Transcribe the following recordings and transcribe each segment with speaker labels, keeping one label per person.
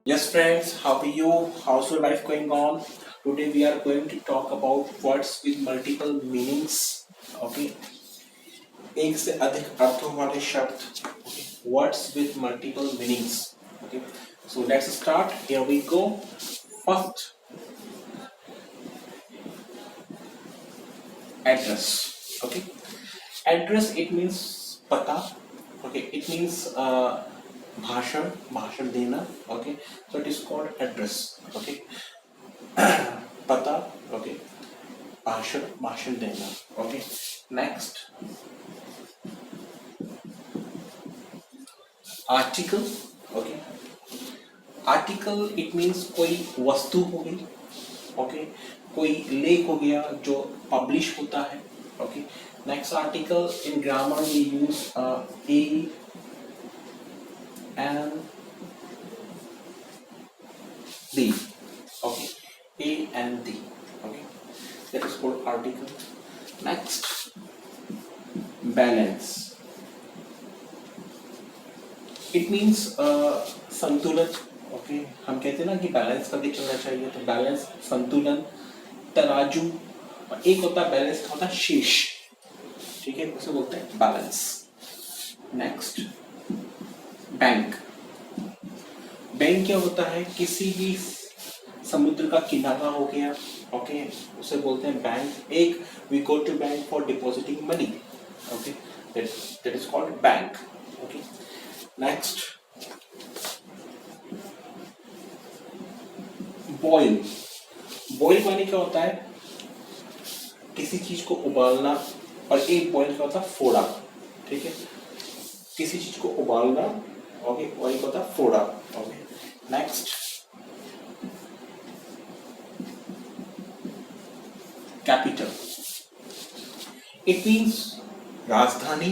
Speaker 1: Yes, friends, how are you? How's your life going on? Today we are going to talk about words with multiple meanings. Okay, एक से अधिक अर्थों वाले शब्द. Okay, words with multiple meanings. Okay, so let's start. Here we go. First, address. Okay, address it means पता. Okay, it means भाषण भाषण देना. Okay, so it is called address. Okay, पता. Okay, भाषण भाषण देना. Okay next article. Okay article it means कोई वस्तु हो गई. ओके कोई लेख हो गया जो पब्लिश होता है. Okay next article in grammar we use a and the. Okay a and the. Okay that is called article. Next balance it means संतुलन. ओके हम कहते हैं ना कि बैलेंस करके चलना चाहिए, तो बैलेंस संतुलन तराजू. और एक होता है बैलेंस का होता है शीश. ठीक है उसे बोलते हैं बैलेंस. Next bank. बैंक क्या होता है? किसी भी समुद्र का किनारा हो गया. ओके उसे बोलते हैं बैंक. एक we go to bank for depositing money. Okay that is called bank. Okay next boil. Boil माने क्या होता है? किसी चीज को उबालना. और एक बॉयल क्या होता है? फोड़ा. ठीक है किसी चीज को उबालना. ओके और एक होता है फोड़ा. Okay next capital. It means राजधानी.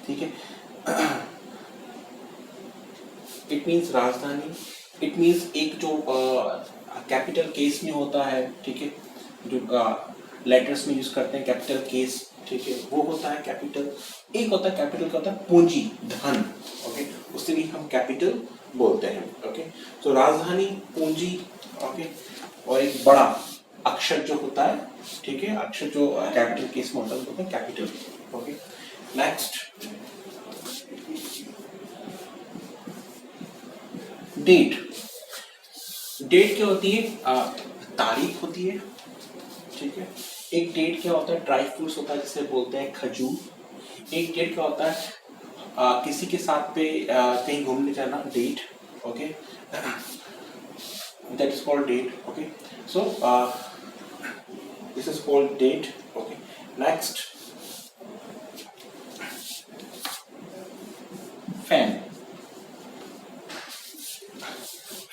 Speaker 1: ठीक है इट मींस राजधानी. इट मींस एक जो कैपिटल केस में होता है. ठीक है जो लेटर्स में यूज करते हैं कैपिटल केस. ठीक है वो होता है कैपिटल. एक होता है कैपिटल का होता है पूंजी धन. ओके उससे भी हम कैपिटल बोलते हैं. ओके तो राजधानी पूंजी. ओके और एक बड़ा अक्षर जो होता है. ठीक है अक्षर जो कैपिटल केस में होता है बोलते हैं capital. Okay next date. Date क्या होती है? तारीख होती है. ठीक है एक डेट क्या होता है? ड्राई फ्रूट्स होता है जिसे बोलते हैं खजूर. एक डेट क्या होता है? किसी के साथ पे कहीं घूमने जाना. Date. Okay that is called date. Okay so this is called date. Okay next fan.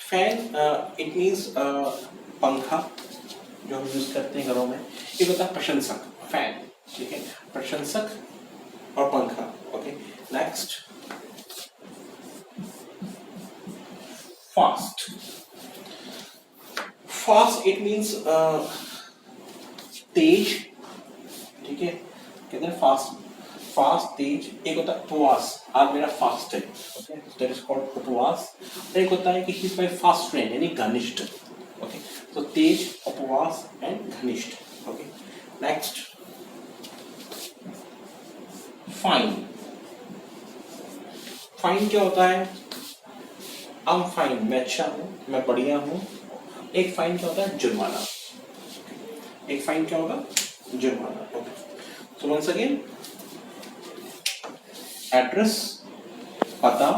Speaker 1: Fan it means पंखा जो हम यूज करते हैं घरों में. एक होता है प्रशंसक. फैन. ठीक है प्रशंसक और पंखा. Okay next fast. Fast it means तेज. ठीक है कहते हैं फास्ट. फास्ट तेज. एक होता है उपवास. आज मेरा फास्ट है. ओके दैट इज कॉल्ड उपवास. एक होता है कि he is my fast friend यानी घनिष्ठ. ओके तो तेज उपवास एंड घनिष्ठ. Okay next fine. फाइन क्या होता है? आई एम फाइन मैं अच्छा हूँ मैं बढ़िया हूँ. एक फाइन क्या होता है? जुर्माना. एक फाइन क्या होगा? जुर्माना. Okay so once again address पता.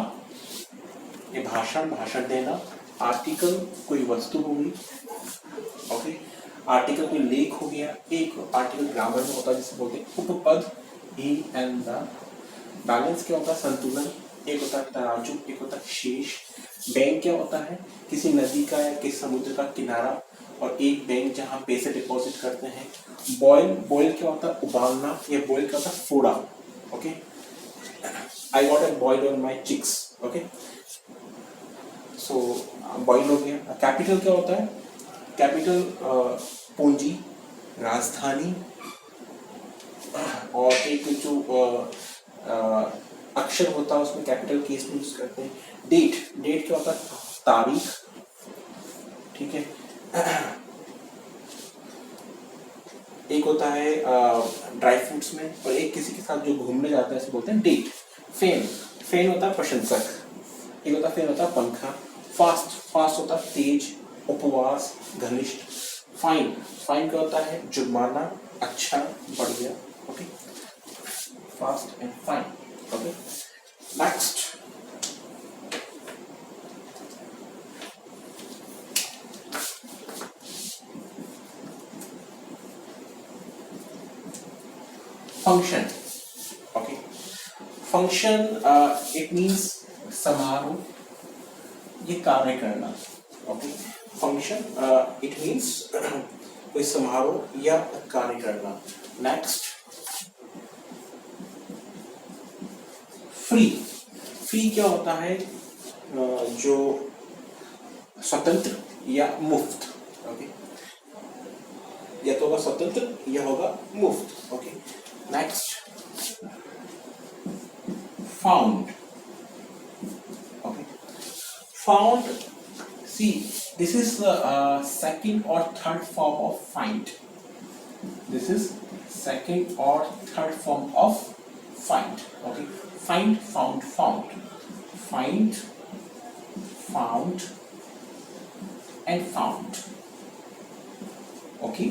Speaker 1: ये भाषण भाषण देना. आर्टिकल कोई वस्तु होगी. ओके आर्टिकल कोई लेख हो गया. एक आर्टिकल ग्रामर में होता है जिसे बोलते हैं उपपद. ही एंड द. बैलेंस क्या होता है? संतुलन. एक होता है तराजू. एक होता है शेष. बैंक क्या होता है? किसी नदी का या किसी समुद्र का किनारा. और एक बैंक जहाँ पैसे डिपॉजिट करते हैं. बॉयल. बॉयल क्या होता है? उबालना. ये बॉयल क्या होता है? फोड़ा. Okay I got a boil on my cheeks. Okay so boil हो गया. कैपिटल क्या होता है? कैपिटल पूंजी राजधानी. और एक जो अक्षर होता है उसमें कैपिटल केस में यूज करते हैं. डेट. डेट क्या होता है? तारीख, ठीक है। एक होता है ड्राई फ्रूट्स में, और एक किसी के साथ जो घूमने जाता है इसे बोलते हैं डेट। फेन, फेन होता है प्रशंसक, एक होता है फेन होता है पंखा। फास्ट, फास्ट होता है तेज, उपवास, घनिष्ठ। फाइन, फाइन क्या होता है जुर्माना, अच्छा, बढ़िया, okay. Fast and fine, okay. Next, function, okay. Function it means समारोह, ये कार्य करना, ओके। फंक्शन इट मीन्स कोई समारोह या कार्य करना। नेक्स्ट, फ्री, फ्री क्या होता है जो स्वतंत्र या मुफ्त, ओके। या तो होगा स्वतंत्र या होगा मुफ्त, okay. Next, found, okay. Found, see, this is the second or third form of find. This is second or third form of find, okay. Find, found, found, find, found and found, okay.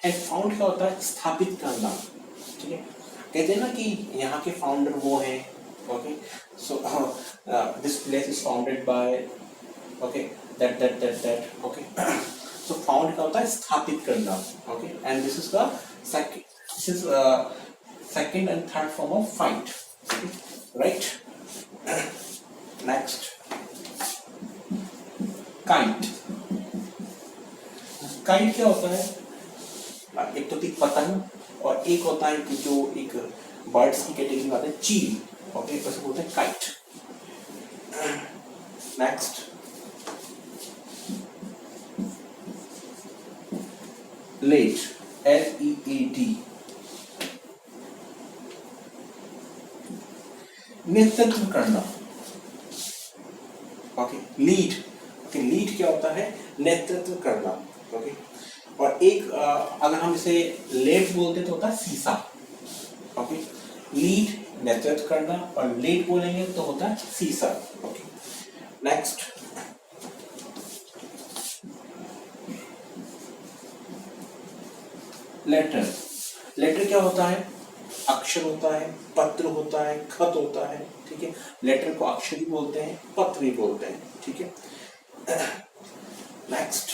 Speaker 1: And found क्या होता है स्थापित करना, ठीक है। कहते हैं ना कि यहाँ के फाउंडर वो हैं, okay. So this place is founded by, okay, that, okay. So found क्या होता है स्थापित करना, okay. And this is the second, this is second and third form of find, okay? Right. Next, kite, kite क्या होता है एक तो थी पतंग, और एक होता है कि जो एक बर्ड्स की कैटेगरी में आता है चील, ओके, इसे बोलते हैं काइट। नेक्स्ट, लेट, LEAD, नेतृत्व करना, ओके। लीड, ओके, लीड क्या होता है नेतृत्व करना, ओके। और एक अगर हम इसे लेट बोलते तो होता है सीसा, ओके। लीड नेतृत्व करना, और लेट बोलेंगे तो होता है सीसा, ओके। नेक्स्ट, लेटर, लेटर क्या होता है अक्षर होता है, पत्र होता है, खत होता है, ठीक है। लेटर को अक्षर भी बोलते हैं, पत्र भी बोलते हैं, ठीक है। Next,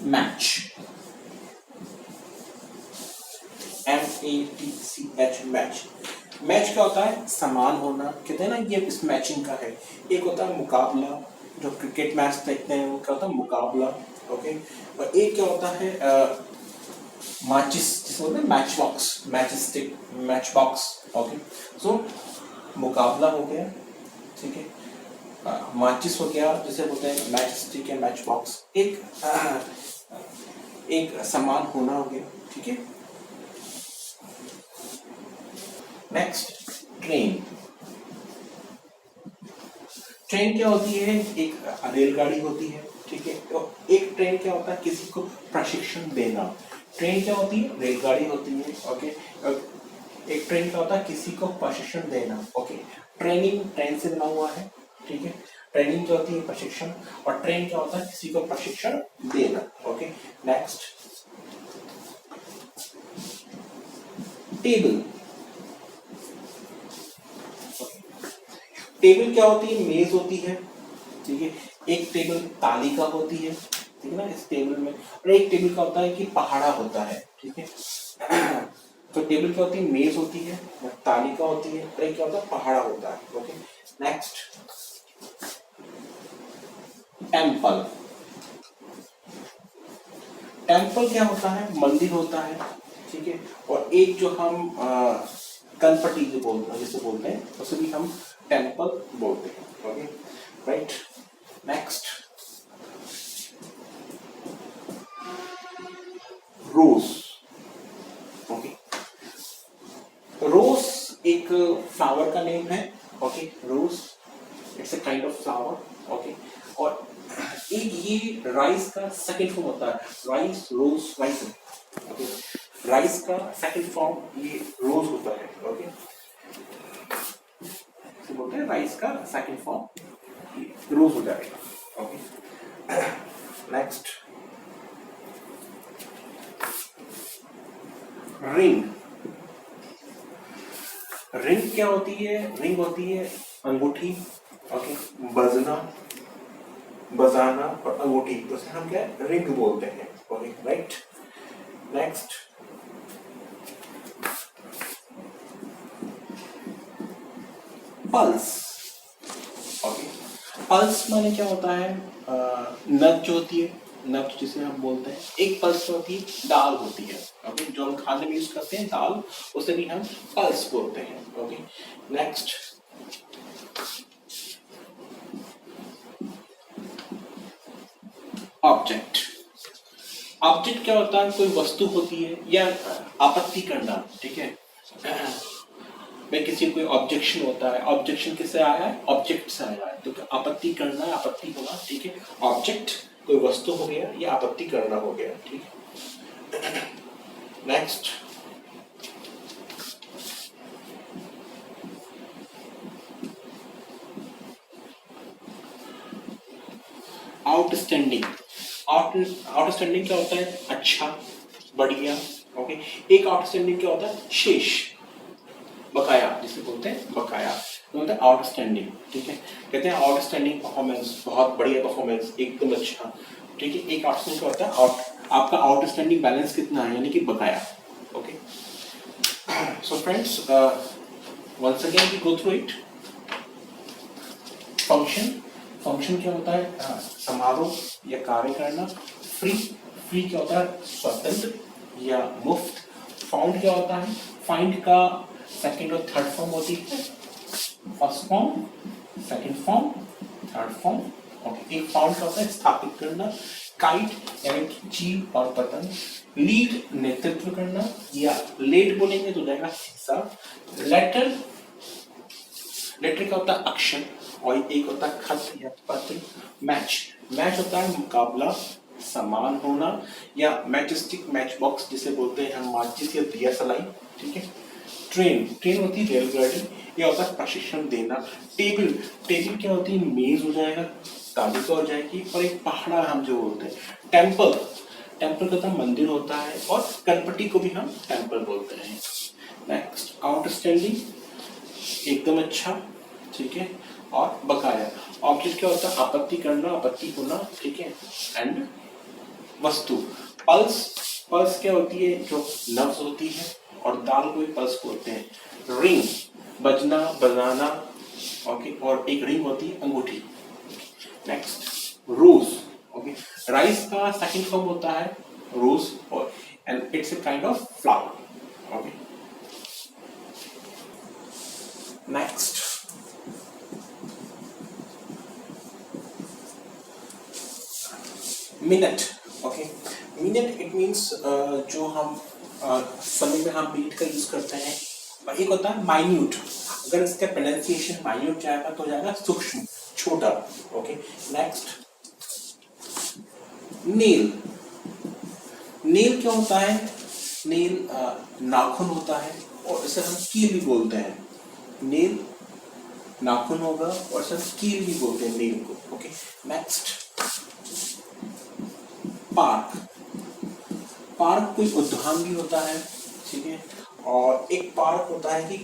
Speaker 1: match, MATCH, match. Match क्या होता है समान होना, कहते हैं ना ये इस मैचिंग का है। एक होता है मुकाबला, जो क्रिकेट मैच देखते हैं उनका होता है मुकाबला, ओके। और एक क्या होता है माचिस, जिसे बोलते हैं match box, match stick, match box, okay. So मुकाबला हो गया, ठीक है। माचिस हो गया जिसे बोलते हैं मैच स्टिक या मैच बॉक्स। एक समान होना हो गया, ठीक है। नेक्स्ट, ट्रेन, ट्रेन क्या होती है एक रेलगाड़ी होती है, ठीक है। तो एक ट्रेन क्या होता है किसी को प्रशिक्षण देना, ट्रेन क्या होती है रेलगाड़ी होती है, ओके। एक ट्रेन क्या होता है किसी को प्रशिक्षण देना, ओके। ट्रेनिंग ट्रेन से बना हुआ है, ठीक है। ट्रेनिंग क्या होती है प्रशिक्षण, और ट्रेन क्या होता है किसी को प्रशिक्षण देना, ओके। नेक्स्ट, टेबल, टेबल क्या होती है मेज होती है, ठीक है। एक टेबल तालिका होती है, ठीक है ना इस टेबल में, और एक टेबल का होता है कि पहाड़ा होता है, ठीक है। तो टेबल क्या होती है मेज होती है, तालिका होती है, और एक क्या होता है पहाड़ा होता है, ओके। नेक्स्ट, टेम्पल, टेम्पल क्या होता है मंदिर होता है, ठीक है। और एक जो हम कनपटी जो बोलते हैं जिसे बोलते हैं उसे भी हम टेम्पल बोलते हैं, okay. Right. Next, rose, okay. Rose एक फ्लावर का नेम है, okay. Rose, it's a kind of flower. Okay, और एक ये राइस का सेकंड फॉर्म होता है, rise rose rise. Okay, rise का सेकंड फॉर्म ये रोज होता है। ओके, इसे बोलते हैं राइस का सेकंड फॉर्म रोज हो जाएगा। Okay, next ring. रिंग क्या होती है? रिंग होती है अंगूठी। ओके, बजना, बजाना और अंगूठी, तो उसे हम क्या रिंग बोलते हैं। Okay, right. Next pulse. Okay, pulse माने क्या होता है? नब्ज जो होती है, नब्ज जिसे हम बोलते हैं, एक पल्स होती है, दाल होती है। ओके, जो हम खाने में यूज करते हैं दाल, उसे भी हम पल्स बोलते हैं। Okay, next object. ऑब्जेक्ट क्या होता है? कोई वस्तु होती है या आपत्ति करना। ठीक है, मैं किसी कोई ऑब्जेक्शन होता है, ऑब्जेक्शन किससे आया है? ऑब्जेक्ट से आया है। तो आपत्ति करना, आपत्ति होना। ठीक है, ऑब्जेक्ट कोई वस्तु हो गया या आपत्ति करना हो गया। ठीक है, नेक्स्ट आउटस्टैंडिंग। आउटस्टैंडिंग क्या होता है? अच्छा, बढ़िया। ओके, एक आउटस्टैंडिंग क्या होता है? शेष, बकाया, जिसे बोलते हैं बकाया, तो होता है आउटस्टैंडिंग। ठीक है, कहते हैं आउटस्टैंडिंग परफॉर्मेंस, बहुत बढ़िया परफॉर्मेंस, एकदम अच्छा। ठीक है, एक आउटस्टैंडिंग क्या होता है? आपका आउटस्टैंडिंग बैलेंस कितना है, यानी कि बकाया। Okay, so friends, once again we go through it. Function, function क्या होता है? समारोह या कार्य करना। फ्री, फ्री क्या होता है? स्वतंत्र या मुफ्त। फाउंड क्या होता है? फाइंड का सेकंड और थर्ड फॉर्म होती है, first form, second form, third form. Okay, एक फाउंड क्या होता है? स्थापित करना। काइट यानी कि चील और पतंग। लीड नेतृत्व करना, या लेड बोलेंगे तो जाएगा हिस्सा। लेटर, लेटर क्या होता है? अक्षर, और एक होता है खत या पत्र। मैच, मैच होता है मुकाबला, समान होना, या मैचस्टिक, मैच बॉक्स जिसे बोलते हैं हम माचिस या दिया सलाई। ठीक है, ट्रेन, ट्रेन होती है रेलगाड़ी, या होता है प्रशिक्षण देना। टेबल, टेबल क्या होती है? मेज हो जाएगा, तालिका हो जाएगी, और एक पहाड़ा हम जो बोलते हैं। टेम्पल, टेम्पल का होता मंदिर होता है, और गणपति को भी हम टेम्पल बोलते हैं। नेक्स्ट आउटस्टैंडिंग, एकदम अच्छा। ठीक है, और बकाया। ऑब्जेक्ट क्या होता है? आपत्ति करना, आपत्ति होना। ठीक है, एंड वस्तु। पल्स, पल्स क्या होती है? जो नब्ज होती है, और दाल को पल्स बोलते हैं। रिंग, बजना, बजाना। ओके, और एक रिंग होती है अंगूठी। Next rose. ओके, राइस का सेकंड फॉर्म होता है रोज, और and it's a kind of flower. Okay, next minute. Okay, minute it means जो हम समय में हम मिनट का यूज करते हैं। एक होता है माइन्यूट, अगर इसका प्रोनाउंसिएशन माइन्यूट जाएगा तो जाएगा सूक्ष्म, छोटा। Okay, next nail. नेल क्या होता है? नेल नाखून होता है, और इसे हम कील भी बोलते हैं। नेल नाखून होगा, और इसे हम कील भी बोलते हैं नेल को। Okay, next park. पार्क कोई उद्यान भी होता है। ठीक है, और एक पार्क होता है कि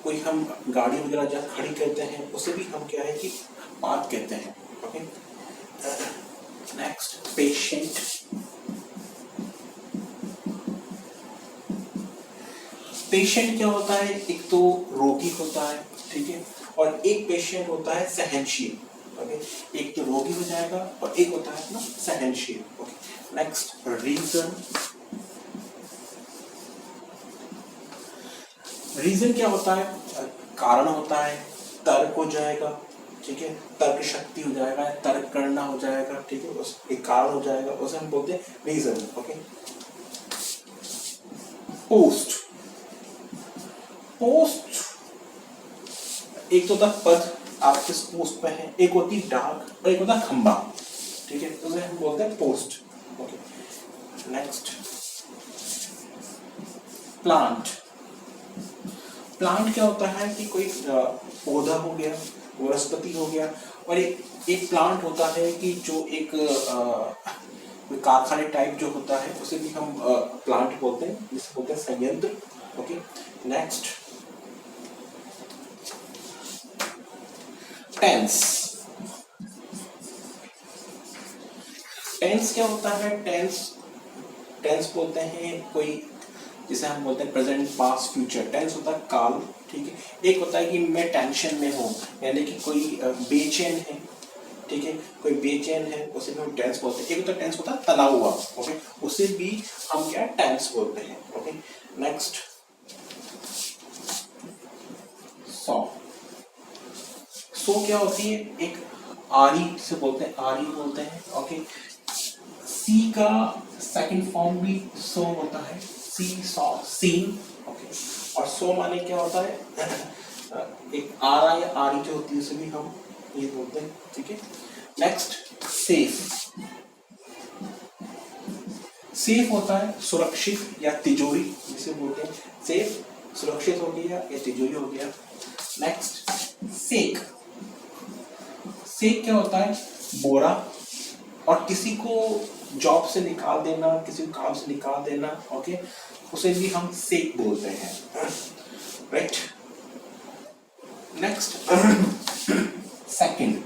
Speaker 1: कोई हम गाड़ी वगैरह जहाँ खड़ी करते हैं उसे भी हम क्या है कि पार्क कहते हैं। Okay, next patient. पेशेंट क्या होता है? एक तो रोगी होता है। ठीक है, और एक पेशेंट होता है सहनशील। ओके, एक तो रोगी हो जाएगा, और एक होता है अपना सहनशील। Okay, next reason. रीजन क्या होता है? कारण होता है, तर्क हो जाएगा। ठीक है, तर्क शक्ति हो जाएगा, तर्क करना हो जाएगा। ठीक है, उस एक कारण हो जाएगा, उसे हम बोलते हैं रीजन। Okay, post. पोस्ट एक तो था पद, आप किस पोस्ट पे हैं, एक होती है डाक और एक होता है खंबा, ठीक है, तो उसे हम बोलते हैं post. Okay, next plant. Plant क्या होता है कि कोई पौधा हो गया, वनस्पति हो गया, और एक प्लांट होता है कि जो एक कोई कारखाने टाइप जो होता है उसे भी हम प्लांट बोलते हैं, जिसे बोलते हैं संयंत्र। Okay, next tense. टेंस क्या होता है? टेंस बोलते हैं कोई, जिसे हम बोलते हैं प्रेजेंट, पास्ट, फ्यूचर। टेंस होता है काल, ठीक है। एक होता है कि मैं टेंशन में हूँ, यानी कि कोई बेचैन है, ठीक है, कोई बेचैन है, उसे भी हम टेंस बोलते हैं। एक होता है टेंस होता है तना हुआ, ओके, उसे भी हम क्या टेंस बोलते हैं। Okay, next so. सो क्या होती है? एक आरी से बोलते हैं, आरी बोलते हैं। ओके, सी का सेकंड फॉर्म भी सो होता है, सी सॉ, सीन। ओके, और सो माने क्या होता है? एक आरा या आरी जो होती है उसे भी हम ये बोलते हैं, ठीक है। Next safe. सेफ होता है सुरक्षित या तिजोरी, जिसे बोलते हैं सेफ, सुरक्षित हो गया या तिजोरी हो गया। नेक्स्ट सेक। सेक क्या होता है? बोरा, और किसी को जॉब से निकाल देना, किसी को काम से निकाल देना, ओके, उसे भी हम सेक बोलते हैं, राइट। Next second.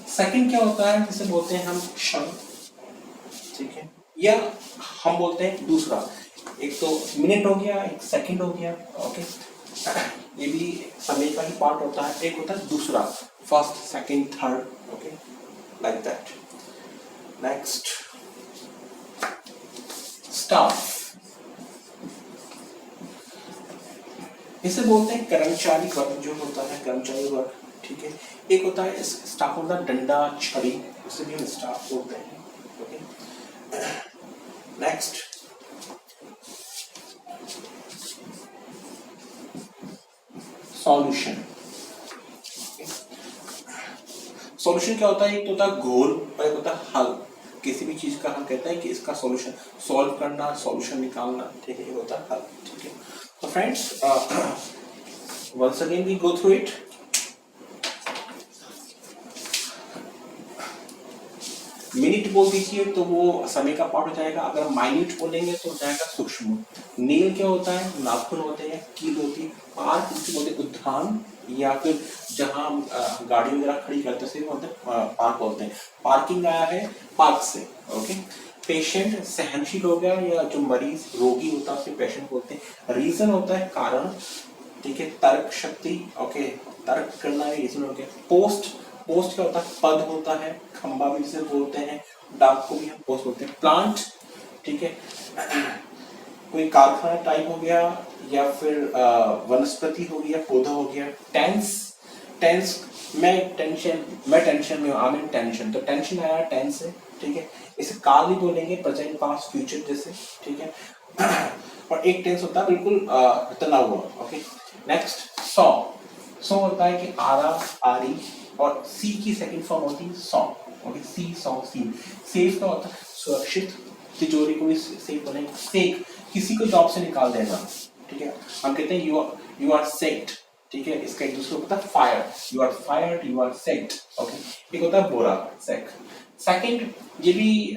Speaker 1: सेकंड क्या होता है? जिसे बोलते हैं हम क्षण, ठीक है, या हम बोलते हैं दूसरा। एक तो मिनट हो गया, एक सेकंड हो गया, ओके, ये भी समय का ही पार्ट होता है। एक होता है दूसरा, first, second, third, okay, like that. Next staff. इसे बोलते हैं कर्मचारी वर्ग जो होता है, कर्मचारी वर्ग, ठीक है। एक होता है स्टाफ होता है डंडा, छड़ी, उसे भी हम स्टाफ बोलते हैं। Okay, next solution. सॉल्यूशन क्या होता है? एक तो होता है गोल और एक होता है हल। किसी भी चीज का हम कहते हैं कि इसका सॉल्यूशन, सॉल्व करना, सॉल्यूशन निकालना, ठीक है, ये होता है हल, ठीक है। तो friends, once again we go through it. Minute बोल दीजिए तो वो समय का पार्ट हो जाएगा। अगर माइन्यूट बोलेंगे तो हो जाएगा सूक्ष्म। नील क्या होता है? नाखून होते हैं, कील होती है। पार्क जिसे बोलते हैं उद्यान, या फिर जहाँ गाड़ी वगैरह खड़ी करते हैं बोलते हैं पार्क बोलते हैं। पार्किंग आया है पार्क से, ओके। पेशेंट सहनशील हो गया, या जो मरीज रोगी होता है उसे पेशेंट बोलते हैं। रीजन होता है कारण, ठीक है। तर्क शक्ति, ओके, तर्क करना रीजन हो गया। पोस्ट, पोस्ट क्या होता है? पद होता है। खंबा भी जिसे बोलते हैं, डाक को भी हम पोस्ट बोलते हैं। प्लांट, ठीक है, कोई कारखाना टाइप हो गया, या फिर वनस्पति हो गया, पौधा हो गया। टेंस, टेंस मैं टेंशन में हूँ, आई एम इन टेंशन, तो टेंशन आया टेंस से, ठीक है। इसे काल भी बोलेंगे, प्रेजेंट, पास्ट, फ्यूचर जैसे, ठीक है। और एक टेंस होता है बिल्कुल तना हुआ, ओके। Next saw. सॉ होता है कि आरा, आरी, और सी की सेकंड फॉर्म होती है सॉ, ओके, सी सॉ सी। सेफ का होता है सुरक्षित, तिजोरी को भी सेफ बोलेंगे। सेक, किसी को जॉब से निकाल देना, ठीक है, हम कहते हैं यू आर सेक्ड, ठीक है। इसका एक दूसरा होता है fire, you are fired, you are sacked, okay. एक होता है बोरा, सेक। सेकंड, ये भी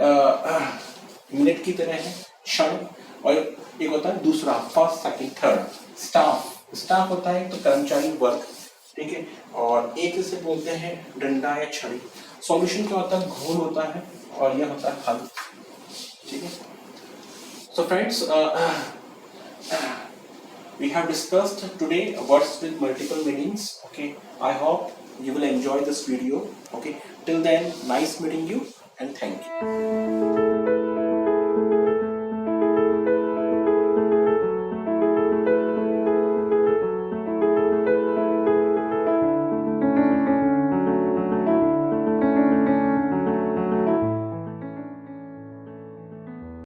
Speaker 1: मिनट की तरह है, क्षण। और एक होता है दूसरा, first, second, third. Staff, staff होता है तो कर्मचारी वर्ग, ठीक है। और एक से बोलते हैं डंडा या छड़ी। सॉल्यूशन क्या होता है? घोल होता है, और यह होता है हल, ठीक है। So friends, we have discussed today words with multiple meanings. Okay, I hope you will enjoy this video. Okay, till then, nice meeting you and thank you.